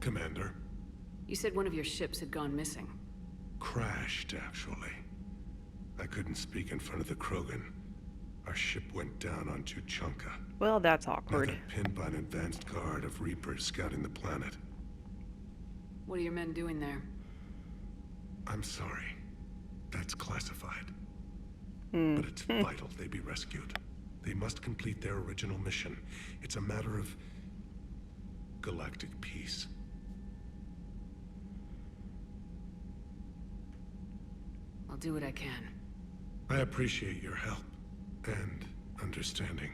Commander. You said one of your ships had gone missing. Crashed, actually. I couldn't speak in front of the Krogan. Our ship went down on Tuchanka. Well, that's I awkward. got pinned by an advanced guard of Reapers scouting the planet. What are your men doing there? I'm sorry. That's classified. But it's vital they be rescued. They must complete their original mission. It's a matter of galactic peace. I'll do what I can. I appreciate your help and understanding.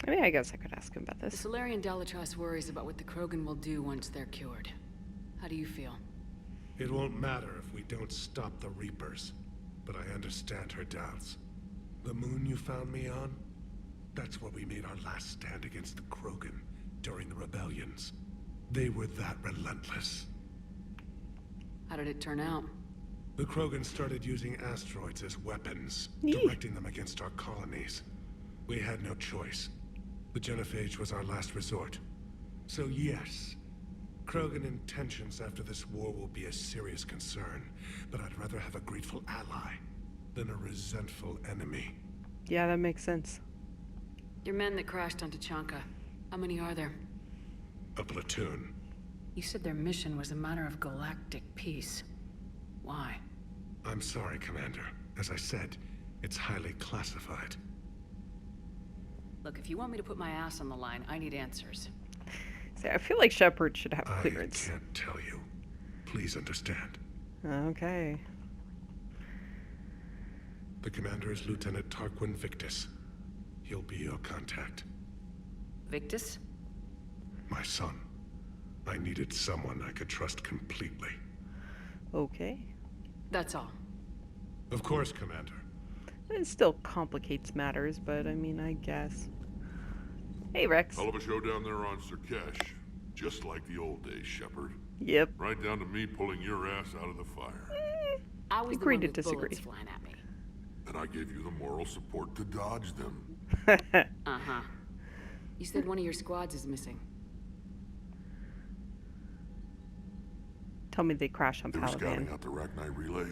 I mean, I guess I could ask him about The this. Solarian Dalatrass worries about what the Krogan will do once they're cured. How do you feel? It won't matter if we don't stop the Reapers, but I understand her doubts. The moon you found me on? That's where we made our last stand against the Krogan during the rebellions. They were that relentless. How did it turn out? The Krogan started using asteroids as weapons, Yee. directing them against our colonies. We had no choice. The genophage was our last resort. So yes, Krogan intentions after this war will be a serious concern, but I'd rather have a grateful ally than a resentful enemy. Yeah, that makes sense. Your men that crashed onto Tuchanka. How many are there? A platoon. You said their mission was a matter of galactic peace. Why? I'm sorry, Commander. As I said, it's highly classified. Look, if you want me to put my ass on the line, I need answers. See, I feel like Shepard should have I clearance. can't tell you. Please understand. Okay. The commander is Lieutenant Tarquin Victus. He'll be your contact. Victus? My son. I needed someone I could trust completely. Okay. That's all. Of course, Commander. It still complicates matters, but I mean, I guess. Hey, Rex. Hell of a show down there on Sirkesh. Just like the old days, Shepard. Yep. Right down to me pulling your ass out of the fire. I was Agree the to one with disagree. bullets flying at me. And I gave you the moral support to dodge them. Uh-huh. You said one of your squads is missing. Tell me they crashed on They were scouting Palavan. out the Rachni relay.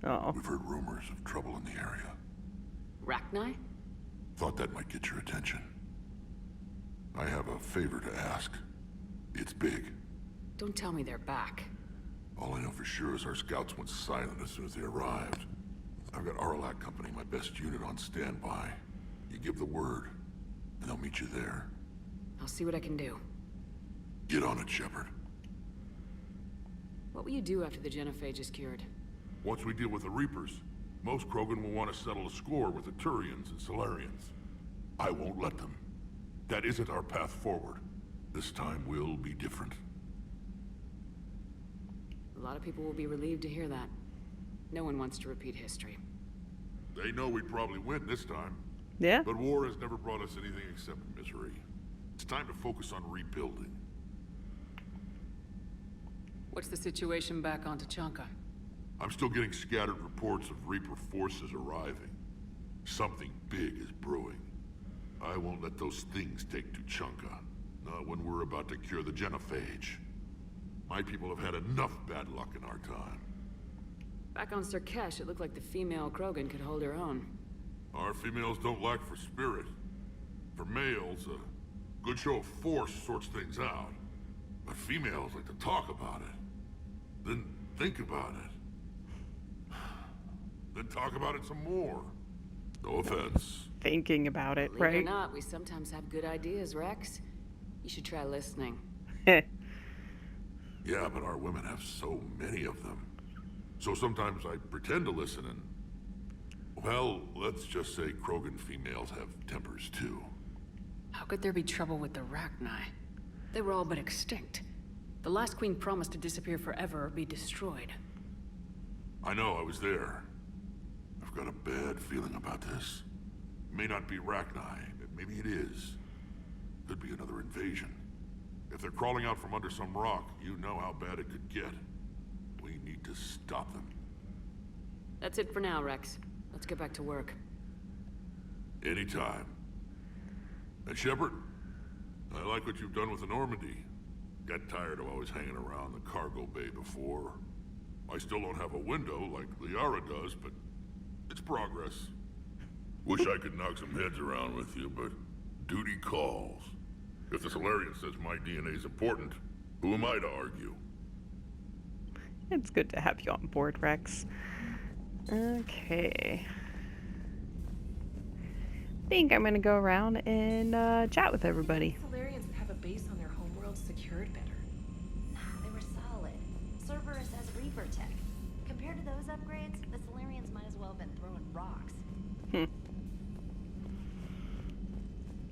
Oh. We've heard rumors of trouble in the area. Rachni? Thought that might get your attention. I have a favor to ask. It's big. Don't tell me they're back. All I know for sure is our scouts went silent as soon as they arrived. I've got Aralac Company, my best unit, on standby. You give the word, and they'll meet you there. I'll see what I can do. Get on it, Shepard. What will you do after the genophage is cured? Once we deal with the Reapers, most Krogan will want to settle a score with the Turians and Solarians. I won't let them. That isn't our path forward. This time will be different. A lot of people will be relieved to hear that. No one wants to repeat history. They know we'd probably win this time. Yeah? But war has never brought us anything except misery. It's time to focus on rebuilding. What's the situation back on Tuchanka? I'm still getting scattered reports of Reaper forces arriving. Something big is brewing. I won't let those things take Tuchanka. Not when we're about to cure the genophage. My people have had enough bad luck in our time. Back on Sirkesh, it looked like the female Krogan could hold her own. Our females don't lack for spirit. For males, a good show of force sorts things out. But females like to talk about it. Then think about it. Then talk about it some more. No offense. Thinking about it, Believe it or right? not, we sometimes have good ideas, Rex. You should try listening. Yeah, but our women have so many of them. So sometimes I pretend to listen and... Well, let's just say Krogan females have tempers too. How could there be trouble with the Rachni? They were all but extinct. The last queen promised to disappear forever or be destroyed. I know, I was there. I've got a bad feeling about this. It may not be Rachni, but maybe it is. Could be another invasion. If they're crawling out from under some rock, you know how bad it could get. We need to stop them. That's it for now, Rex. Let's get back to work. Anytime. And Shepard, I like what you've done with the Normandy. Got tired of always hanging around the cargo bay before. I still don't have a window like Liara does, but it's progress. Wish I could knock some heads around with you, but duty calls. If the Solarian says my DNA's important, who am I to argue? It's good to have you on board, Rex. Okay. I think I'm gonna go around and chat with everybody. Solarians would have a base on their homeworld secured better. They were solid. Cerberus has Reaper tech. Compared to those upgrades, the Solarians might as well have been throwing rocks.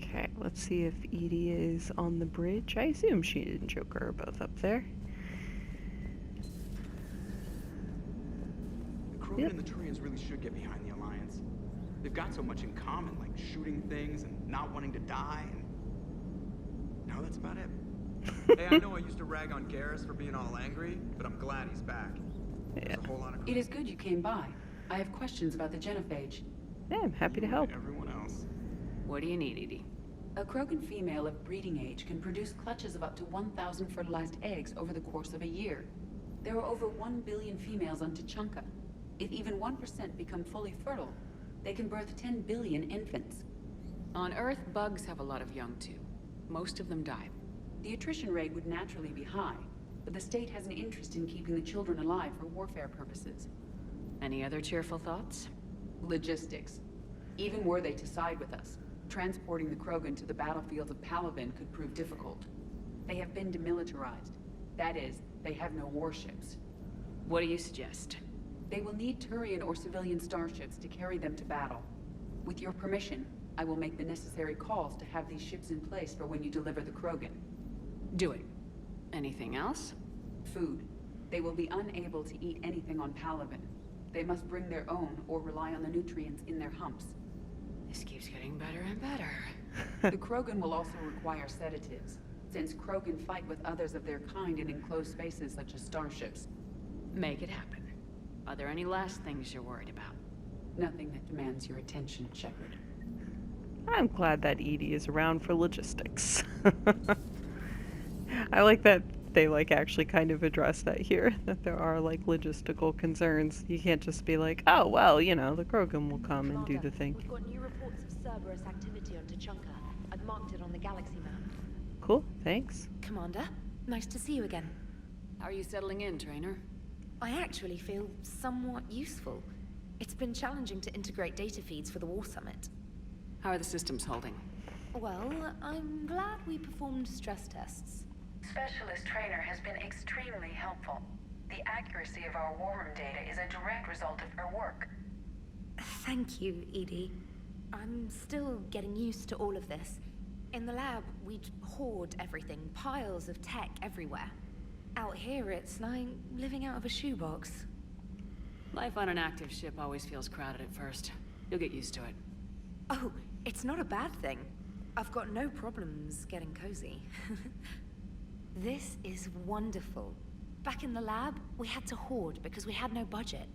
Okay, let's see if Edie is on the bridge. I assume she and Joker are both up there. The Krogan and the Turians really should get behind the Alliance. They've got so much in common, like shooting things and not wanting to die, and... No, that's about it. Hey, I know I used to rag on Garrus for being all angry, but I'm glad he's back. There's a whole lot of... It is good you came by. I have questions about the genophage. Yeah, I'm happy to help. Like everyone else. What do you need, Edie? A Krogan female of breeding age can produce clutches of up to 1,000 fertilized eggs over the course of a year. There are over 1 billion females on Tuchanka. If even 1% become fully fertile, they can birth 10 billion infants. On Earth, bugs have a lot of young too. Most of them die. The attrition rate would naturally be high, but the state has an interest in keeping the children alive for warfare purposes. Any other cheerful thoughts? Logistics. Even were they to side with us, transporting the Krogan to the battlefields of Palaven could prove difficult. They have been demilitarized. That is, they have no warships. What do you suggest? They will need Turian or civilian starships to carry them to battle. With your permission, I will make the necessary calls to have these ships in place for when you deliver the Krogan. Do it. Anything else? Food. They will be unable to eat anything on Palaven. They must bring their own or rely on the nutrients in their humps. This keeps getting better and better. The Krogan will also require sedatives, since Krogan fight with others of their kind in enclosed spaces such as starships. Make it happen. Are there any last things you're worried about? Nothing that demands your attention, Shepard. I'm glad that Edie is around for logistics. I like that they actually kind of address that here, that there are logistical concerns. You can't just be like, oh well, the Krogan will come and do the thing. We've got new reports of Cerberus activity on Tuchanka. I've marked it on the galaxy map. Cool, thanks. Commander, nice to see you again. How are you settling in, Trainer? I actually feel somewhat useful. It's been challenging to integrate data feeds for the War Summit. How are the systems holding? Well, I'm glad we performed stress tests. Specialist Trainer has been extremely helpful. The accuracy of our war room data is a direct result of her work. Thank you, Edie. I'm still getting used to all of this. In the lab, we'd hoard everything, piles of tech everywhere. Out here, it's like living out of a shoebox. Life on an active ship always feels crowded at first. You'll get used to it. Oh, it's not a bad thing. I've got no problems getting cozy. This is wonderful. Back in the lab, we had to hoard because we had no budget.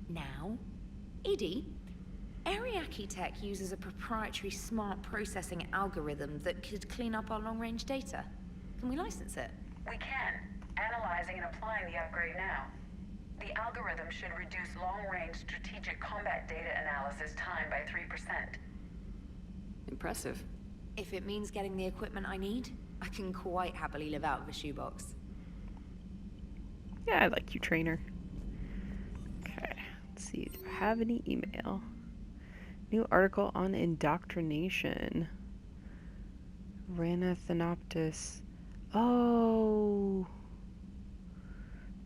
Now, Edie, Ariake Tech uses a proprietary smart processing algorithm that could clean up our long-range data. Can we license it? We can. Analyzing and applying the upgrade now. The algorithm should reduce long-range strategic combat data analysis time by 3%. Impressive. If it means getting the equipment I need, I can quite happily live out of a shoebox. Yeah, I like you, Trainer. Okay, let's see. Do I have any email? New article on indoctrination. Rana Thanoptis. Oh,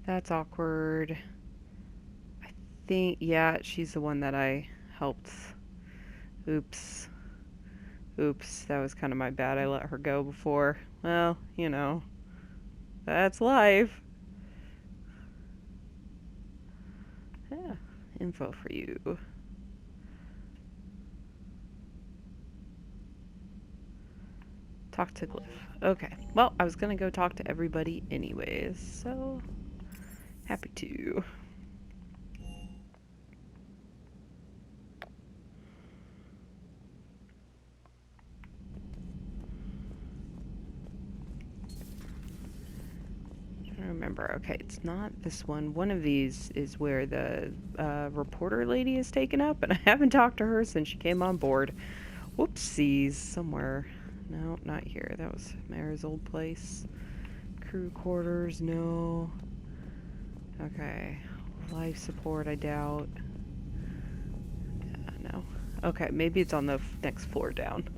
that's awkward. I think, yeah, she's the one that I helped. Oops. Oops, that was kind of my bad. I let her go before. Well, that's life. Yeah, info for you. Talk to Glyph. Okay, well, I was gonna go talk to everybody anyways, so happy to. Reaper. Okay, it's not this one. One of these is where the reporter lady is taken up, and I haven't talked to her since she came on board. Whoopsies. Somewhere. No, not here. That was Mayor's old place. Crew quarters, no. Okay. Life support, I doubt. Yeah, no. Okay, maybe it's on the next floor down.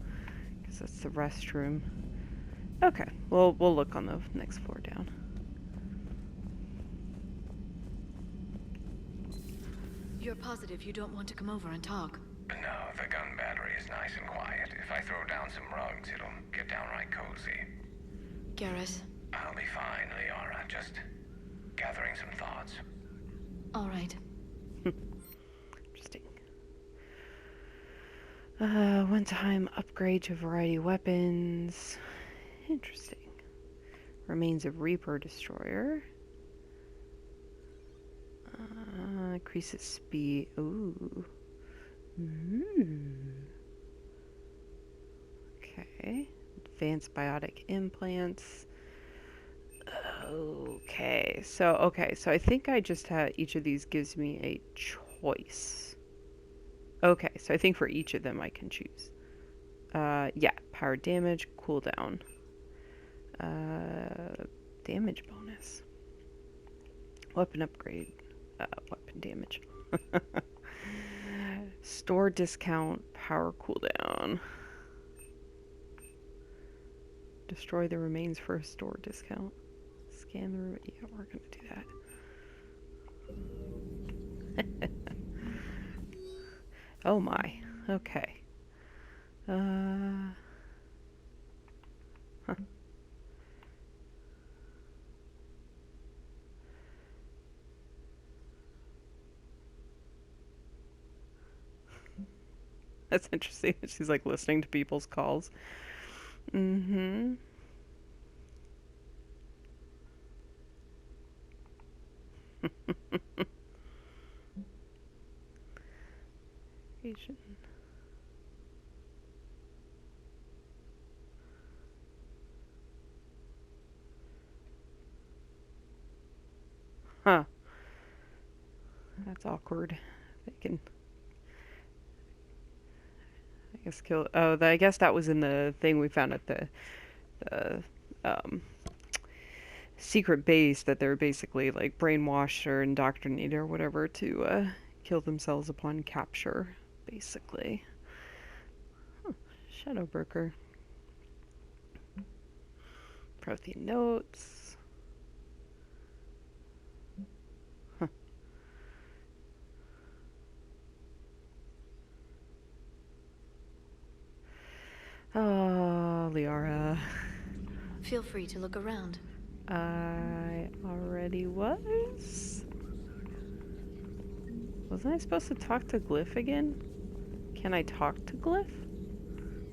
Because that's the restroom. Okay, we'll look on the next floor down. You're positive you don't want to come over and talk? No, the gun battery is nice and quiet. If I throw down some rugs, it'll get downright cozy. Garrus? I'll be fine, Liara. Just gathering some thoughts. All right. Interesting. One-time upgrade to variety weapons. Interesting. Remains of Reaper Destroyer. Increases speed. Ooh. Okay. Advanced biotic implants. Okay. So I think I just had each of these gives me a choice. Okay, so I think for each of them I can choose. Yeah, power damage, cooldown. Damage bonus. Weapon upgrade. Weapon damage. Store discount, power cooldown. Destroy the remains for a store discount. Scan the room. Yeah, we're gonna do that. Oh my. Okay. Huh. That's interesting. She's like listening to people's calls. Mm-hmm. Asian. Huh. That's awkward. They can... I guess kill... Oh, I guess that was in the thing we found at the secret base, that they're basically like brainwashed or indoctrinated or whatever to kill themselves upon capture, basically. Huh. Shadowbroker. Prothean notes. Huh. Oh, Liara. Feel free to look around. I already was? Wasn't I supposed to talk to Glyph again? Can I talk to Glyph?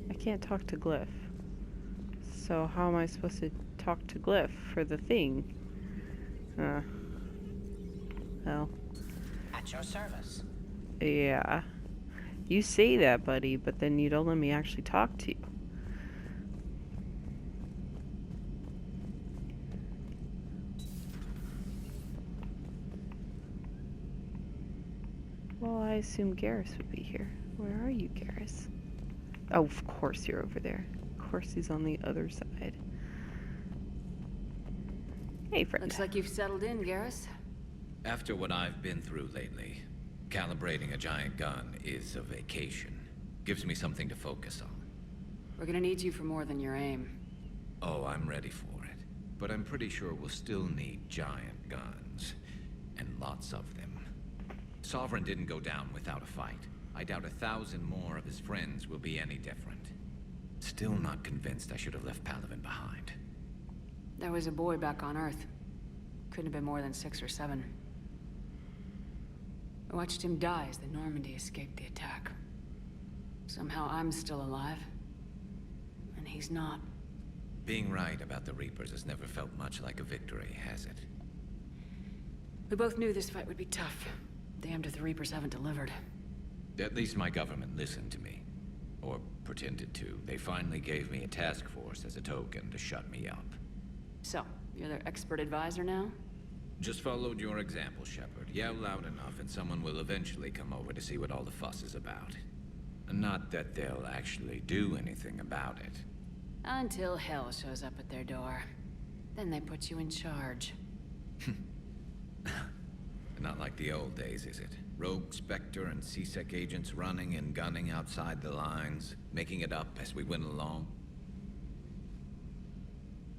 I can't talk to Glyph. So how am I supposed to talk to Glyph for the thing? Well. At your service. Yeah. You say that, buddy, but then you don't let me actually talk to you. Well, I assume Garrus would be here. Where are you, Garrus? Oh, of course you're over there. Of course he's on the other side. Hey, friend. Looks like you've settled in, Garrus. After what I've been through lately, calibrating a giant gun is a vacation. Gives me something to focus on. We're gonna need you for more than your aim. Oh, I'm ready for it. But I'm pretty sure we'll still need giant guns. And lots of them. Sovereign didn't go down without a fight. I doubt 1,000 more of his friends will be any different. Still not convinced I should have left Palaven behind. There was a boy back on Earth. Couldn't have been more than 6 or 7. I watched him die as the Normandy escaped the attack. Somehow I'm still alive. And he's not. Being right about the Reapers has never felt much like a victory, has it? We both knew this fight would be tough. Damned if the Reapers haven't delivered. At least my government listened to me. Or pretended to. They finally gave me a task force as a token to shut me up. So, you're their expert advisor now? Just followed your example, Shepard. Yell loud enough and someone will eventually come over to see what all the fuss is about. Not that they'll actually do anything about it. Until hell shows up at their door. Then they put you in charge. Not like the old days, is it? Rogue Spectre and C-Sec agents running and gunning outside the lines, making it up as we went along.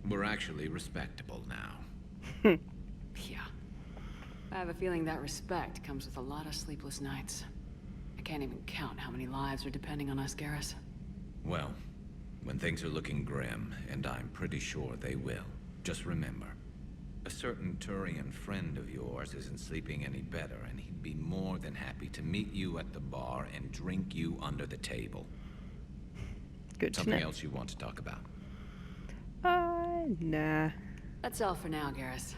We're actually respectable now. Yeah. I have a feeling that respect comes with a lot of sleepless nights. I can't even count how many lives are depending on us, Garrus. Well, when things are looking grim, and I'm pretty sure they will, just remember, a certain Turian friend of yours isn't sleeping any better, and he'd be more than happy to meet you at the bar and drink you under the table. Good to know. Something else you want to talk about? Nah. That's all for now, Garrus.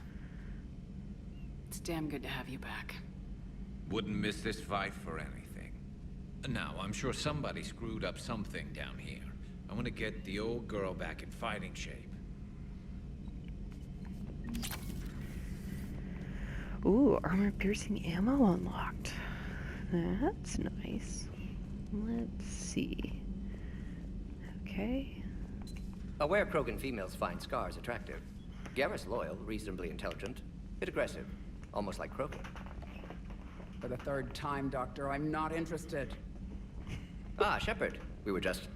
It's damn good to have you back. Wouldn't miss this fight for anything. Now, I'm sure somebody screwed up something down here. I want to get the old girl back in fighting shape. Ooh, armor-piercing ammo unlocked. That's nice. Let's see. Okay. Aware Krogan females find scars attractive. Garrus loyal, reasonably intelligent, bit aggressive, almost like Krogan. For the third time, Doctor, I'm not interested. Ah, Shepard. We were just...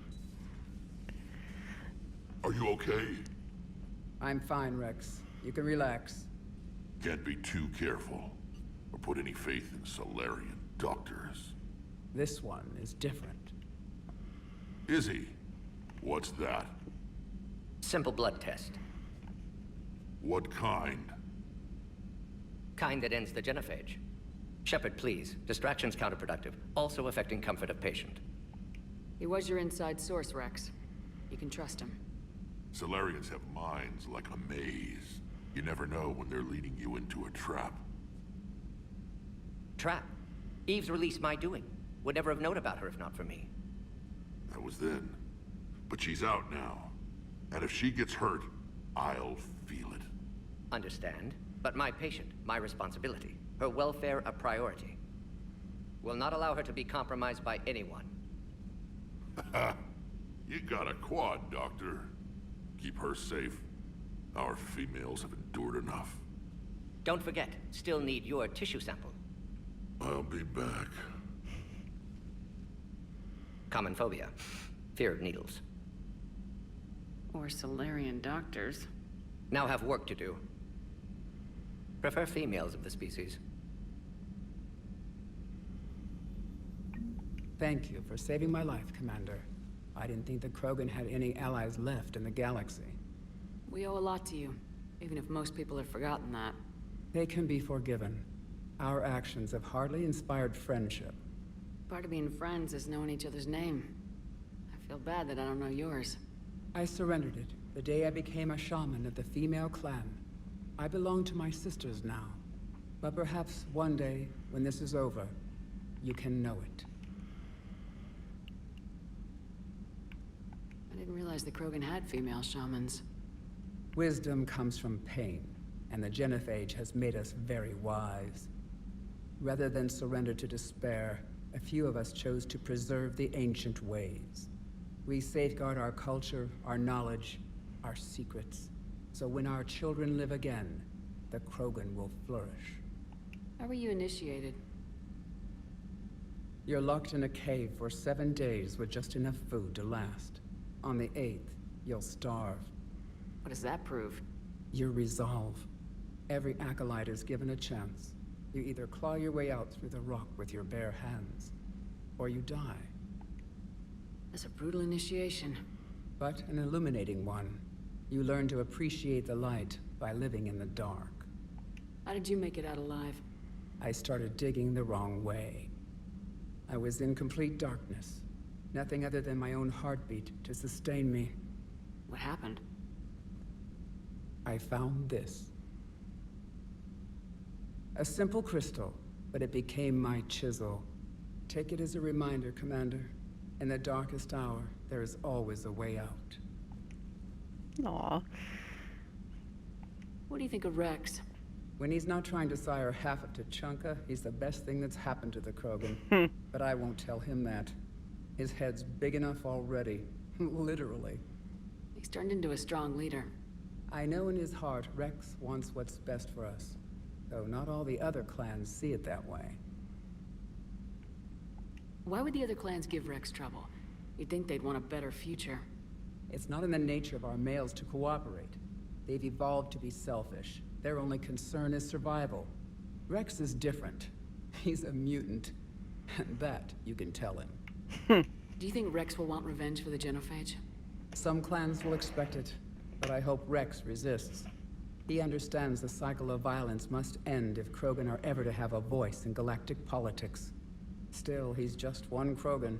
Are you okay? I'm fine, Rex. You can relax. Can't be too careful, or put any faith in Solarian doctors. This one is different. Is he? What's that? Simple blood test. What kind? Kind that ends the genophage. Shepard, please. Distraction's counterproductive, also affecting comfort of patient. He was your inside source, Rex. You can trust him. Solarians have minds like a maze. You never know when they're leading you into a trap. Trap? Eve's release my doing. Would never have known about her if not for me. That was then. But she's out now. And if she gets hurt, I'll feel it. Understand. But my patient, my responsibility. Her welfare a priority. Will not allow her to be compromised by anyone. You got a quad, Doctor. Keep her safe. Our females have endured enough. Don't forget, still need your tissue sample. I'll be back. Common phobia. Fear of needles. Or Solarian doctors. Now have work to do. Prefer females of the species. Thank you for saving my life, Commander. I didn't think the Krogan had any allies left in the galaxy. We owe a lot to you, even if most people have forgotten that. They can be forgiven. Our actions have hardly inspired friendship. Part of being friends is knowing each other's name. I feel bad that I don't know yours. I surrendered it the day I became a shaman of the female clan. I belong to my sisters now. But perhaps one day, when this is over, you can know it. I didn't realize the Krogan had female shamans. Wisdom comes from pain, and the genophage has made us very wise. Rather than surrender to despair, a few of us chose to preserve the ancient ways. We safeguard our culture, our knowledge, our secrets. So when our children live again, the Krogan will flourish. How were you initiated? You're locked in a cave for 7 days with just enough food to last. On the 8th, you'll starve. What does that prove? Your resolve. Every acolyte is given a chance. You either claw your way out through the rock with your bare hands, or you die. That's a brutal initiation. But an illuminating one. You learn to appreciate the light by living in the dark. How did you make it out alive? I started digging the wrong way. I was in complete darkness. Nothing other than my own heartbeat to sustain me. What happened? I found this. A simple crystal, but it became my chisel. Take it as a reminder, Commander. In the darkest hour, there is always a way out. Aw. What do you think of Rex? When he's not trying to sire half of Tuchanka, he's the best thing that's happened to the Krogan. But I won't tell him that. His head's big enough already. Literally. He's turned into a strong leader. I know in his heart Rex wants what's best for us. Though not all the other clans see it that way. Why would the other clans give Rex trouble? You'd think they'd want a better future. It's not in the nature of our males to cooperate. They've evolved to be selfish. Their only concern is survival. Rex is different. He's a mutant. And that you can tell him. Do you think Rex will want revenge for the Genophage? Some clans will expect it, but I hope Rex resists. He understands the cycle of violence must end if Krogan are ever to have a voice in galactic politics. Still, he's just one Krogan.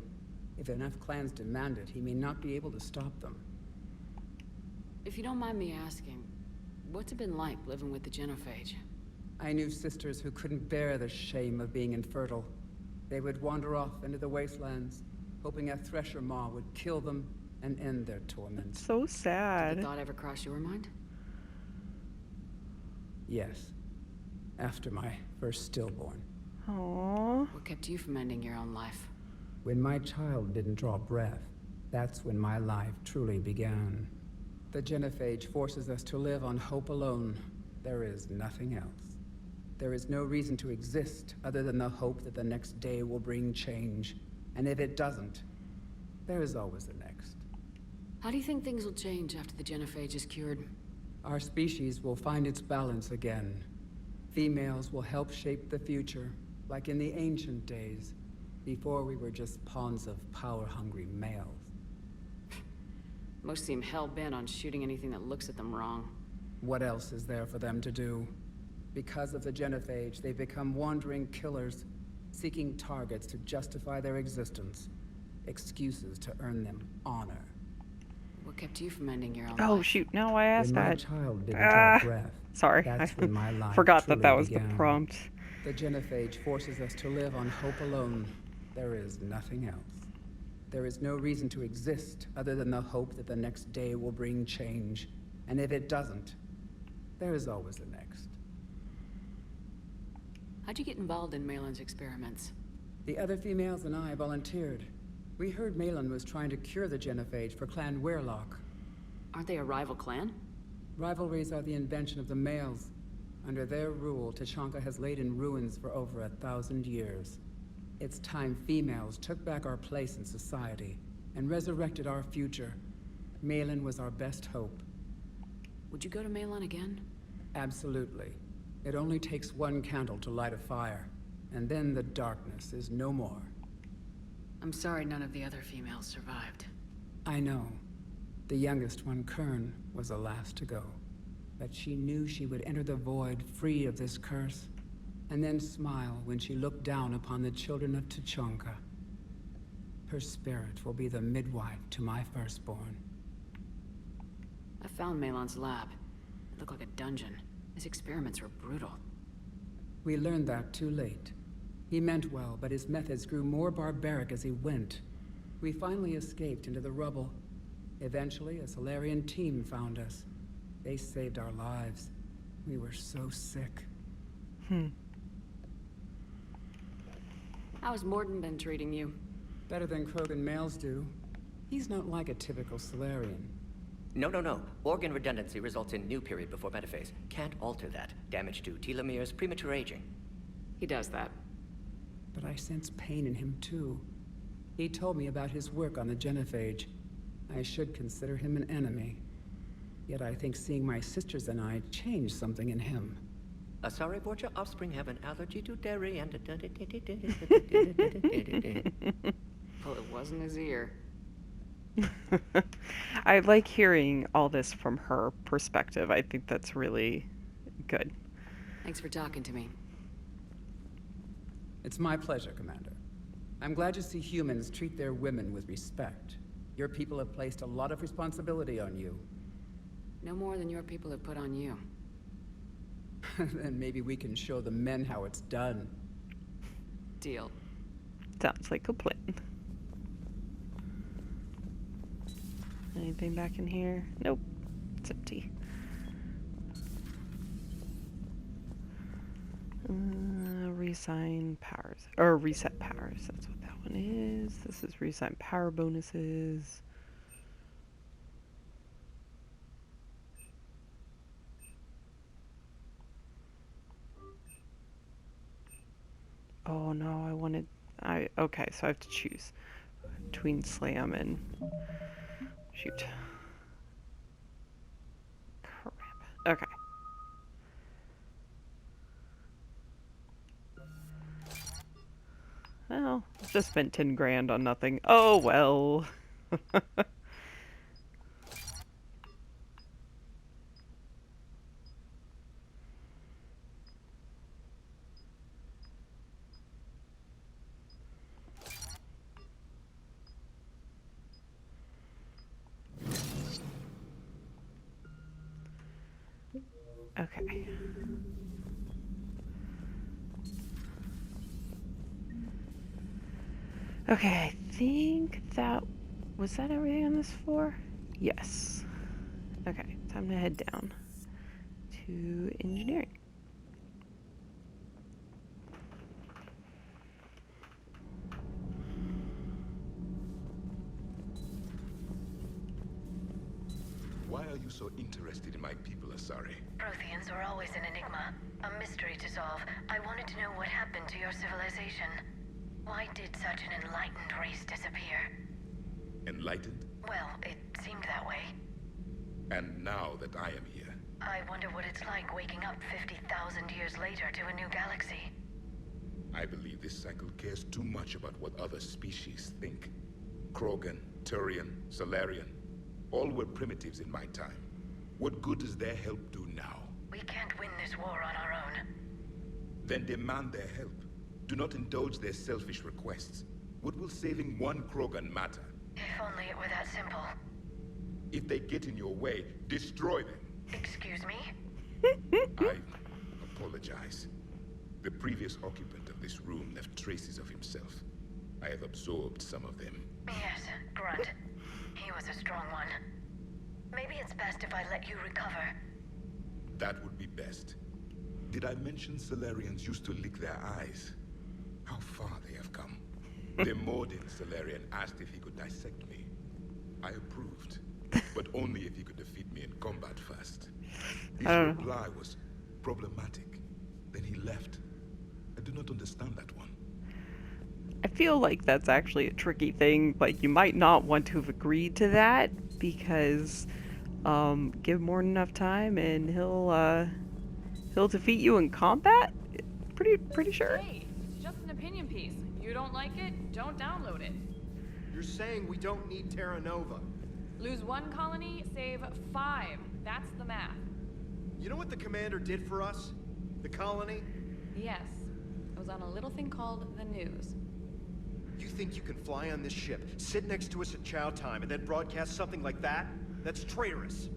If enough clans demand it, he may not be able to stop them. If you don't mind me asking, what's it been like living with the Genophage? I knew sisters who couldn't bear the shame of being infertile. They would wander off into the wastelands, hoping a Thresher Maw would kill them and end their torments. So sad. Did the thought ever cross your mind? Yes. After my first stillborn. Aww. What kept you from ending your own life? When my child didn't draw breath, that's when my life truly began. The Genophage forces us to live on hope alone. There is nothing else. There is no reason to exist other than the hope that the next day will bring change. And if it doesn't, there is always the next. How do you think things will change after the Genophage is cured? Our species will find its balance again. Females will help shape the future, like in the ancient days, before we were just pawns of power-hungry males. Most seem hell-bent on shooting anything that looks at them wrong. What else is there for them to do? Because of the Genophage, they've become wandering killers, seeking targets to justify their existence. Excuses to earn them honor. What kept you from ending your own Oh life? shoot, no, I asked when my that. child didn't draw breath, Sorry, that's when my life forgot that truly was began. the prompt. The Genophage forces us to live on hope alone. There is nothing else. There is no reason to exist other than the hope that the next day will bring change. And if it doesn't, there is always the next. How'd you get involved in Malin's experiments? The other females and I volunteered. We heard Malin was trying to cure the Genophage for Clan Weirlock. Aren't they a rival clan? Rivalries are the invention of the males. Under their rule, Tuchanka has laid in ruins for over 1,000 years. It's time females took back our place in society and resurrected our future. Malin was our best hope. Would you go to Malin again? Absolutely. It only takes one candle to light a fire, and then the darkness is no more. I'm sorry none of the other females survived. I know. The youngest one, Kern, was the last to go. But she knew she would enter the void free of this curse, and then smile when she looked down upon the children of Tuchanka. Her spirit will be the midwife to my firstborn. I found Malin's lab. It looked like a dungeon. His experiments were brutal. We learned that too late. He meant well, but his methods grew more barbaric as he went. We finally escaped into the rubble. Eventually, a Solarian team found us. They saved our lives. We were so sick. How's Morden been treating you? Better than Krogan males do. He's not like a typical Solarian. No. Organ redundancy results in new period before metaphase. Can't alter that. Damage to telomeres, premature aging. He does that. But I sense pain in him too. He told me about his work on the Genophage. I should consider him an enemy. Yet I think seeing my sisters and I changed something in him. Sorry, Borgia, offspring have an allergy to dairy and... Well, it wasn't his ear. I like hearing all this from her perspective. I think that's really good. Thanks for talking to me. It's my pleasure, Commander. I'm glad to see humans treat their women with respect. Your people have placed a lot of responsibility on you. No more than your people have put on you. Then maybe we can show the men how it's done. Deal. Sounds like a plan. Anything back in here? Nope. It's empty. Reassign powers. Or reset powers. That's what that one is. This is reassign power bonuses. Oh no, I wanted... okay, so I have to choose between slam and... shoot. Crap. Okay. Well, just spent 10 grand on nothing. Oh well. Okay. Okay, I think that... was that everything on this floor? Yes. Okay, time to head down to engineering. Why are you so interested in my people, Asari? Protheans are always an enigma, a mystery to solve. I wanted to know what happened to your civilization. Why did such an enlightened race disappear? Enlightened? Well, it seemed that way. And now that I am here, I wonder what it's like waking up 50,000 years later to a new galaxy. I believe this cycle cares too much about what other species think. Krogan, Turian, Solarian, all were primitives in my time. What good does their help do now? We can't win this war on our own. Then demand their help. Do not indulge their selfish requests. What will saving one Krogan matter? If only it were that simple. If they get in your way, destroy them. Excuse me? I apologize. The previous occupant of this room left traces of himself. I have absorbed some of them. Yes, Grunt. He was a strong one. Maybe it's best if I let you recover. That would be best. Did I mention Solarians used to lick their eyes? How far they have come. The Mordin Solarian asked if he could dissect me. I approved, but only if he could defeat me in combat first. His reply was problematic. Then he left. I do not understand that one. I feel like that's actually a tricky thing. Like, you might not want to have agreed to that because give Morton enough time and he'll defeat you in combat. Pretty sure. Hey, it's just an opinion piece. You don't like it? Don't download it. You're saying we don't need Terra Nova. Lose 1 colony, save 5. That's the math. You know what the commander did for us? The colony? Yes. It was on a little thing called the news. You think you can fly on this ship, sit next to us at chow time, and then broadcast something like that? That's traitorous.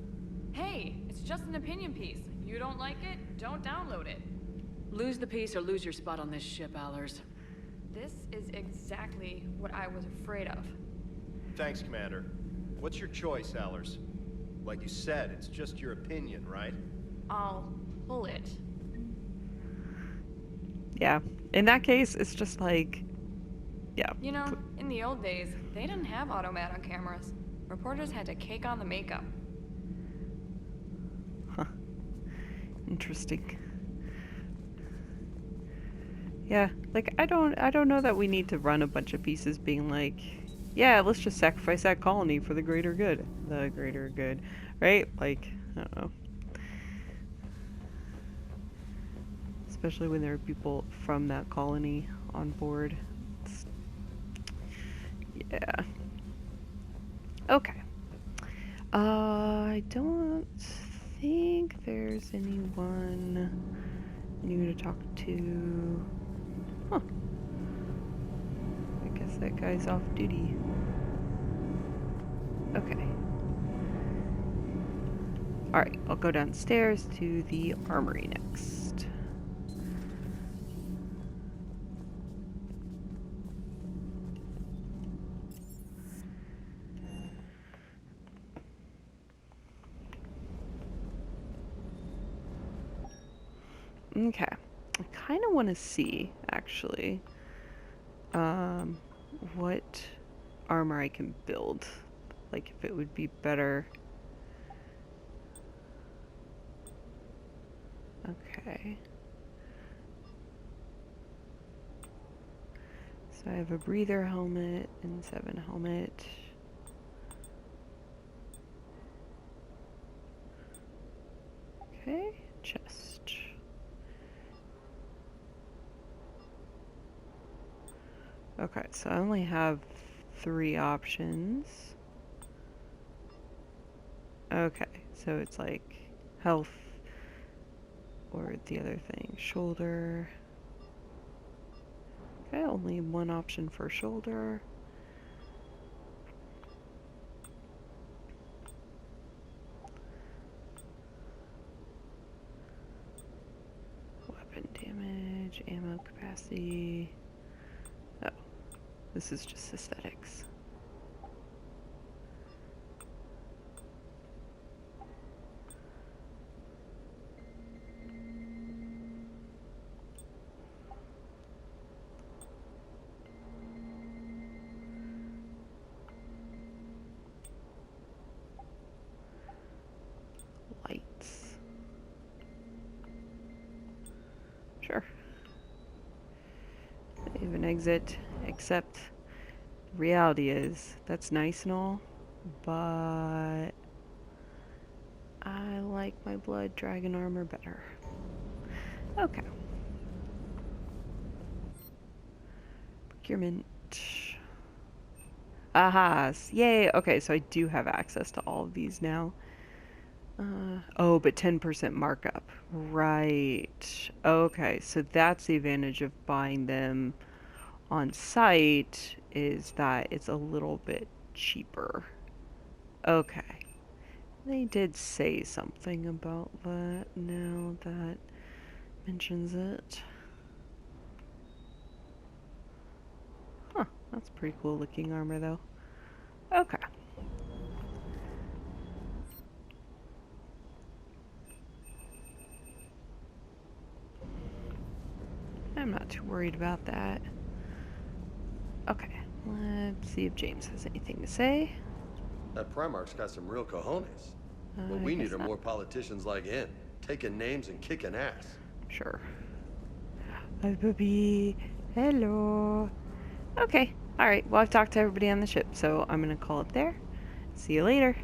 Hey, it's just an opinion piece. You don't like it? Don't download it. Lose the piece or lose your spot on this ship, Allers. This is exactly what I was afraid of. Thanks, Commander. What's your choice, Allers? Like you said, it's just your opinion, right? I'll pull it. Yeah. In that case, it's just like, yeah. You know, in the old days, they didn't have automat on cameras. Reporters had to cake on the makeup. Huh. Interesting. Yeah, like I don't know that we need to run a bunch of pieces being like, yeah, let's just sacrifice that colony for the greater good. The greater good, right? Like, I don't know. Especially when there are people from that colony on board. Yeah. Okay. I don't think there's anyone new to talk to. Huh. I guess that guy's off duty. Okay. Alright, I'll go downstairs to the armory next. Okay. kind of want to see, actually, what armor I can build. Like, if it would be better. Okay. So I have a breather helmet and 7 helmet. Okay, chest. Okay, so I only have 3 options. Okay, so it's like health or the other thing, shoulder. Okay, only 1 option for shoulder. Weapon damage, ammo capacity. Oh, this is just aesthetics. Lights. Sure. I have an exit, except reality is that's nice and all, but I like my blood dragon armor better. Okay. Procurement. Aha! Yay! Okay, so I do have access to all of these now. Oh, but 10% markup. Right. Okay, so that's the advantage of buying them on site, is that it's a little bit cheaper. Okay. They did say something about that now that mentions it. Huh, that's pretty cool looking armor though. Okay. I'm not too worried about that. Okay, let's see if James has anything to say. That Primarch's got some real cojones. What we need are more politicians like him, taking names and kicking ass. Sure. Hi, puppy. Hello. Okay, alright. Well, I've talked to everybody on the ship, so I'm gonna call it there. See you later.